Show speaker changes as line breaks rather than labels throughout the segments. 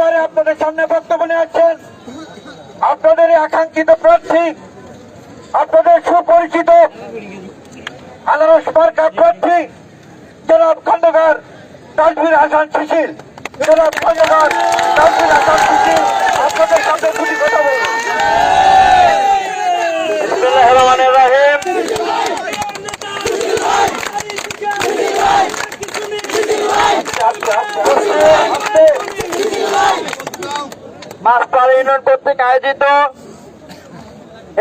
এবারে আপনাদের সামনে বক্তব্য নিয়ে আসছেন আপনাদের আকাঙ্ক্ষিত প্রার্থী, আপনাদের সুপরিচিত আনারস মার্কা প্রার্থী জনাব খন্দকার তানভীর হাসান শিশির। জনাব খন্দকার তানভীর হাসান শিশির আপনাদের সামনে দুটি কথা বলবেন। বিসমিল্লাহির রহমানির রহিম। মাছপাড়া ইউনিয়ন কর্তৃক আয়োজিত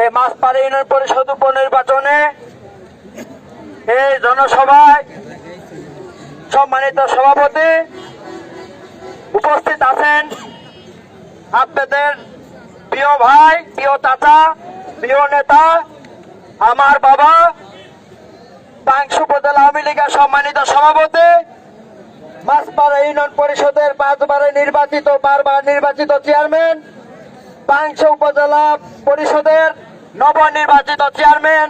এই মাছপাড়া ইউনিয়ন পরিষদ উপনির্বাচনে এই জনসভায় সম্মানিত সভাপতি উপস্থিত আছেন আপনাদের প্রিয় ভাই, প্রিয় চাচা, প্রিয় নেতা, আমার বাবা, পাংশু উপজেলা আওয়ামী লীগের সম্মানিত সভাপতি, মাছপাড়া ইউনিয়ন পরিষদের বারবার নির্বাচিত চেয়ারম্যান, পাংশু উপজেলা পরিষদের নবনির্বাচিত চেয়ারম্যান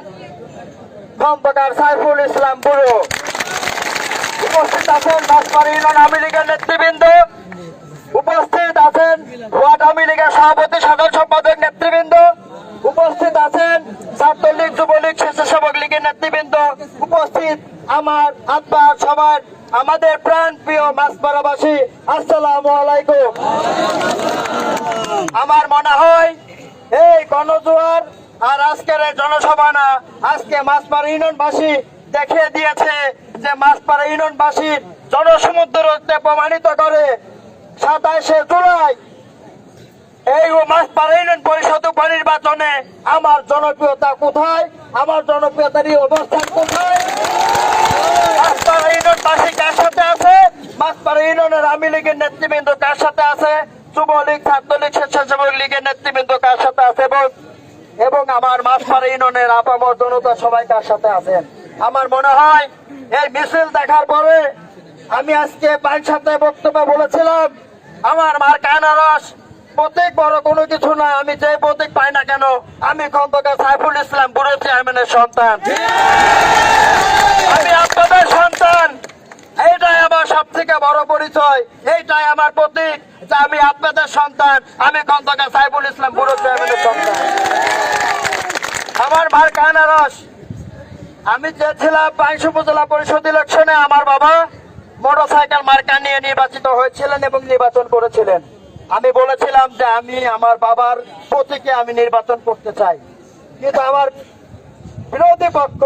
খন্দকার সাইফুল ইসলাম বুড়ো, উপস্থিত আছেন মাছপাড়া ইউনিয়ন আওয়ামী লীগের নেতৃবৃন্দ, উপস্থিত আছেন ওয়ার্ড আওয়ামী লীগের সভাপতি, সাধারণ সম্পাদক নেতৃবৃন্দ, উপস্থিত আছেন ছাত্রলীগ, যুবলীগ, স্বেচ্ছাসেবক লীগের নেতৃবৃন্দ, উপস্থিত আমার আত্মার সবার আমাদের প্রাণ প্রিয় মাছপাড়াবাসী, আসসালামু আলাইকুম। আমার মনে হয় এই গণজোয়ার আর আজকের এই জনসভা না, আজকে মাছপাড়া ইউনিয়নবাসী দেখিয়ে দিয়েছে যে মাছপাড়া ইউনিয়নবাসীর জনসমুদ্রকে প্রমাণিত করে 27শে জুলাই এই মাছপাড়া ইউনিয়ন পরিষদ উপনির্বাচনে আমার জনপ্রিয়তা কোথায়, আমার জনপ্রিয়তার অবস্থান কোথায়, মাছপাড়া ইউনিয়নবাসী কার সাথে আছে, মাছপাড়া ইউনিয়নের আওয়ামী লীগের নেতৃবৃন্দ কার সাথে আছে, যুবলীগ, ছাত্রলীগ, স্বেচ্ছাসেবক লীগের নেতৃবৃন্দ কার সাথে আছে এবং আমার মাছপাড়া ইউনিয়নের আপামর জনতা সবাই কার সাথে আছেন। আমার মনে হয় এই মিছিল দেখার পরে আমি আজকে সাথে বক্তব্য বলেছিলাম আমার মার্কা আনারস প্রতীক বড় কোনো কিছু না, আমি যে প্রতীক পাই না কেন আমি খন্দকার সাইফুল ইসলাম বুড়ো চেয়ারম্যানের সন্তান, আমি আপনাদের সন্তান, এইটাই আমার সব থেকে বড় পরিচয়, এইটাই আমার প্রতীক যে আমি আপনাদের সন্তান, আমি খন্দকার সাইফুল ইসলাম বুড়ো চেয়ারম্যানের সন্তান। আমার মার্কা আনারস। আমি চেয়েছিলাম পাংশু উপজেলা পরিষদ ইলেকশনে আমার বাবা মোটরসাইকেল মার্কা নিয়ে নির্বাচিত হয়েছিলেন এবং নির্বাচন করেছিলেন। আমি বলেছিলাম যে আমি আমার বাবার প্রতীকে আমি নির্বাচন করতে চাই, কিন্তু আমার বিরোধী পক্ষ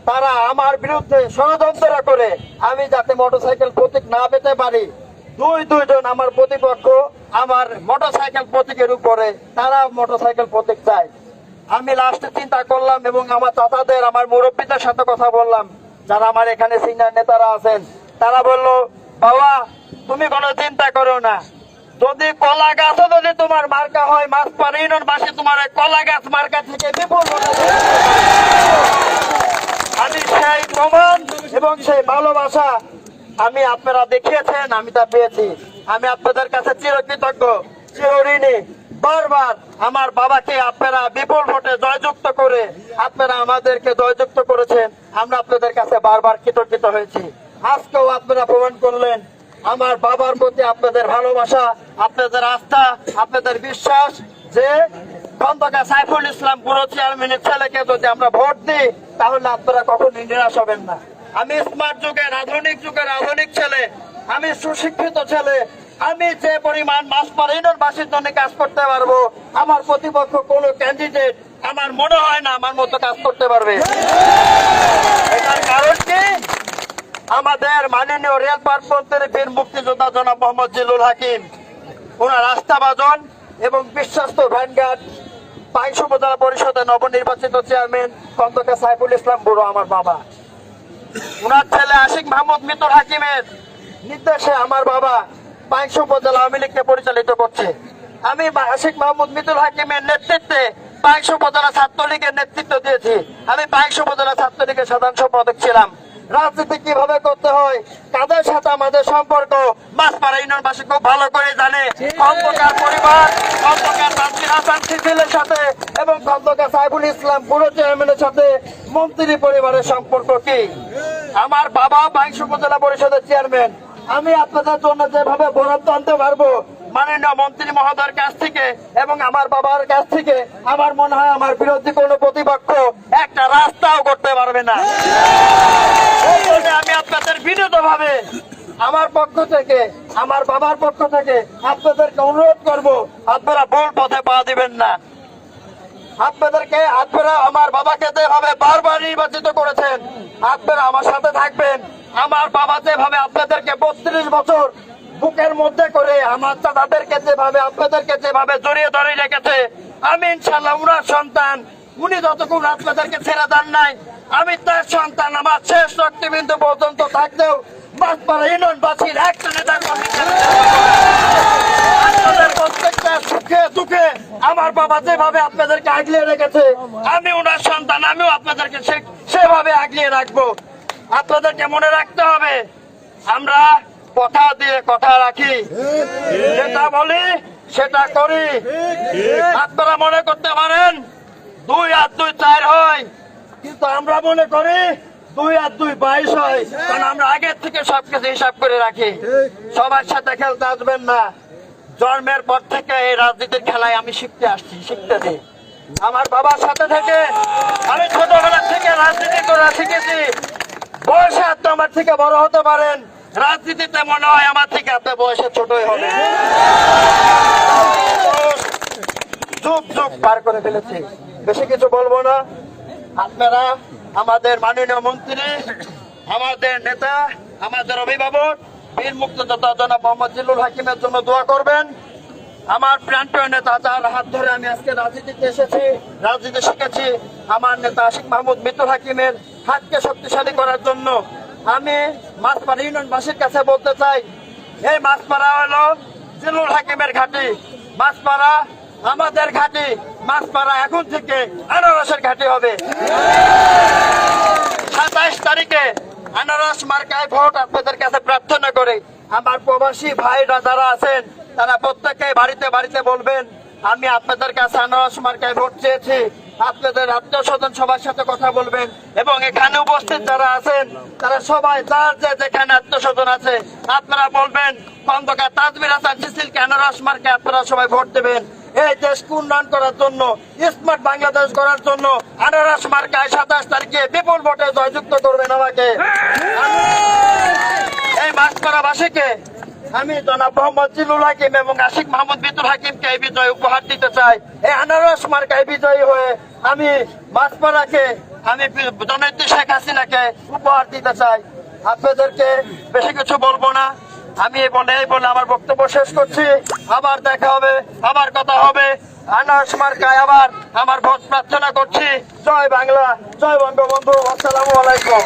তারা আমার বিরুদ্ধে ষড়যন্ত্র করে আমি যাতে মোটরসাইকেল প্রতীক না পেতে পারি, দুইজন আমার প্রতিপক্ষ আমার মোটরসাইকেল প্রতীকের উপরে তারা মোটরসাইকেল প্রতীক চায়। আমি লাস্টে চিন্তা করলাম এবং আমার চাচাদের, আমার মুরব্বীদের সাথে কথা বললাম, যারা আমার এখানে সিনিয়র নেতারা আছেন, তারা বলল বাবা তুমি কোনো চিন্তা করো না, যদি কলা গাছও যদি তোমার মার্কা হয় মাছপাড়া ইউনিয়নবাসী তোমার কলা গাছ মার্কা থেকে বিপুল আমি সেই প্রমাণ এবং সেই ভালোবাসা আমি আপনারা দেখিয়েছেন, আমি তা পেয়েছি। আমি আপনাদের কাছে চিরকৃতজ্ঞ, চিরঋণী। বারবার আমার বাবাকে আপনারা বিপুল ভোটে জয়যুক্ত করে আপনারা আমাদেরকে জয়যুক্ত করেছেন, আমরা আপনাদের কাছে বারবার কৃতজ্ঞ হয়েছি। আজকেও আপনারা প্রমাণ করলেন আমার বাবার প্রতি আপনাদের ভালোবাসা, আপনাদের আস্থা, আপনাদের বিশ্বাস যে খন্দকার সাইফুল ইসলাম বুড়ো চেয়ারম্যানের ছেলেকে যদি আমরা ভোট দিই তাহলে আপনারা কখনোই নিরাশ হবেন না। আমি স্মার্ট যুগের আধুনিক ছেলে, আমি সুশিক্ষিত ছেলে, আমি যে পরিমাণ মাছপাড়া ইউনিয়নবাসীর জন্য কাজ করতে পারবো আমার প্রতিপক্ষ কোন ক্যান্ডিডেট আমার মনে হয় না আমার মতো কাজ করতে পারবে। এটার কারণ কি, আমাদের মাননীয় রেলপথ মন্ত্রী বীর মুক্তিযোদ্ধা জনাব মোহাম্মদ জিল্লুল হাকিম, ওনার আস্থাভাজন এবং বিশ্বস্ত ভ্যানগার্ড পাংশু উপজেলা পরিষদের নবনির্বাচিত চেয়ারম্যান খন্দকার সাইফুল ইসলাম বুড়ো আমার বাবা, ওনার ছেলে আশিক মাহমুদ মিতুল হাকিমের নির্দেশে আমার বাবা পাংশু উপজেলা আওয়ামী লীগকে পরিচালিত করছে। আমি আশিক মাহমুদ মিতুল হাকিমের নেতৃত্বে পাংশু উপজেলা ছাত্রলীগের নেতৃত্ব দিয়েছি। আমি পাংশু উপজেলা ছাত্রলীগের সাধারণ সম্পাদক ছিলাম। রাজনীতি কিভাবে করতে হয়, কাদের সাথে আমাদের সম্পর্ক মাছপাড়া ইউনিয়নবাসী খুব ভালো করে জানে। খন্দকার পরিবার, খন্দকার তানভীর হাসান শিশিরের সাথে এবং খন্দকার সাইফুল ইসলাম বুড়ো চেয়ারম্যানের সাথে মন্ত্রী পরিবারের সম্পর্ক কি। আমার বাবা পাংশু উপজেলা পরিষদের চেয়ারম্যান, আমি আপনাদের জন্য যেভাবে বরাদ্দ আনতে পারবো মাননীয় মন্ত্রী মহোদয়ের কাছ থেকে এবং আমার বাবার কাছ থেকে আমার মনে হয় আমার বিরোধী কোনো প্রতিপক্ষ একটা রাস্তাও করতে পারবে না। এই জন্য আমি আপনাদের বিনীতভাবে আমার পক্ষ থেকে আমার বাবার পক্ষ থেকে আপনাদেরকে অনুরোধ করব, আপনারা ভুল পথে পা দিবেন না। আপনারা আমার বাবাকে যেভাবে বারবার নির্বাচিত করেছেন, আপনারা আমার সাথে থাকবেন। আমার বাবা যেভাবে আপনাদেরকে 32 বছর বুকের মধ্যে করে আমার চাচাদেরকে আপনাদেরকে যেভাবে জড়িয়ে ধরে রেখেছে, আমি ইনশাল্লাহ উনার সন্তান। উনি যতক্ষণ আপনাদেরকে ছেড়ে দেন নাই, আমি তার সন্তান। আমার শেষ রক্তবিন্দু পর্যন্ত থাকতেও বাসপাড়া ইউনিয়নবাসীর একটা নেতা কর্মী আপনাদের প্রত্যেকটা সুখে দুঃখে আমার বাবা যেভাবে আপনাদেরকে আগলিয়ে রেখেছে, আমি উনার সন্তান, আমিও আপনাদেরকে সেভাবে আগলিয়ে রাখবো। আপনাদেরকে মনে রাখতে হবে, আমরা কথা দিয়ে কথা রাখি, যেটা বলি সেটা করি। আপনারা মনে করতে পারেন 2 আর 2 4 হয়, কিন্তু আমরা মনে করি 2 আর 2 22 হয়, কারণ আমরা আগের থেকে সবকিছু হিসাব করে রাখি। সবার সাথে খেলতে আসবেন না। জন্মের পর থেকে এই রাজনীতির খেলায় আমি শিখতেছি। আমার বাবার সাথে থেকে আমি ছোটবেলা থেকে রাজনীতি করা শিখেছি। বয়সে তো আমার থেকে বড় হতে পারেন, রাজনীতিতে মনে হয় আমার থেকে আপনার বয়সে ছোটই হবে। যুগ পার করে ফেলেছি, বেশি কিছু বলবো না। আপনারা আমাদের মাননীয় মন্ত্রী, আমাদের নেতা, আমাদের অভিভাবক বীর মুক্তিযোদ্ধা জনাব মোহাম্মদ জিল্লুল হাকিমের জন্য দোয়া করবেন। আমার প্রাণপ্রিয় নেতা, যার হাত ধরে আমি আজকে রাজনীতিতে এসেছি, রাজনীতি শিখেছি, আমার নেতা আশিক মাহমুদ মিতুল হাকিমের হাতকে শক্তিশালী করার জন্য আমি মাছপাড়া ইউনিয়নবাসীর কাছে বলতে চাই, এই মাছপাড়া হলো জিল্লুল হাকিমের ঘাঁটি। মাছপাড়া আমাদের ঘাঁটি। মাছপাড়া এখন থেকে আনারসের ঘাঁটি হবে। 27 তারিখে আনারস মার্কায় ভোট আপনাদের কাছে প্রার্থনা করে আমার প্রবাসী ভাইরা যারা আছেন, তারা প্রত্যেকে বাড়িতে বাড়িতে বলবেন, আমি আপনাদের কাছে আনারস মার্কায় ভোট চেয়েছি। আপনাদের আত্মীয় স্বজন সবার সাথে কথা বলবেন এবং এখানে উপস্থিত যারা আছেন তারা সবাই যার যেখানে আত্মীয় স্বজন আছে আপনারা বলবেন খন্দকার তাজমির হাসান সিসিলকে আনারস মার্কায় আপনারা সবাই ভোট দেবেন। এই দেশকে উন্নয়ন করার জন্য, স্মার্ট বাংলাদেশ করার জন্য আনারস মার্কায় 27 তারিখে বিপুল ভোটে জয়যুক্ত করবেন আমাকে। এই মাছপাড়াবাসীকে আমি জনাব মোহাম্মদ জিল্লুল হাকিম এবং আশিক মাহমুদ মিতুল হাকিমকে এই বিজয় উপহার দিতে চাই। এই আনারস মার্কায় বিজয়ী হয়ে আমি মাছপাড়াকে, আমি জননেত্রী শেখ হাসিনাকে উপহার দিতে চাই। আপনাদেরকে বেশি কিছু বলবো না। আমি এই বলে আমার বক্তব্য শেষ করছি। আবার দেখা হবে, আবার কথা হবে। আনারস মার্কায় আবার আমার ভোট প্রার্থনা করছি। জয় বাংলা, জয় বঙ্গবন্ধু। আসসালামু আলাইকুম।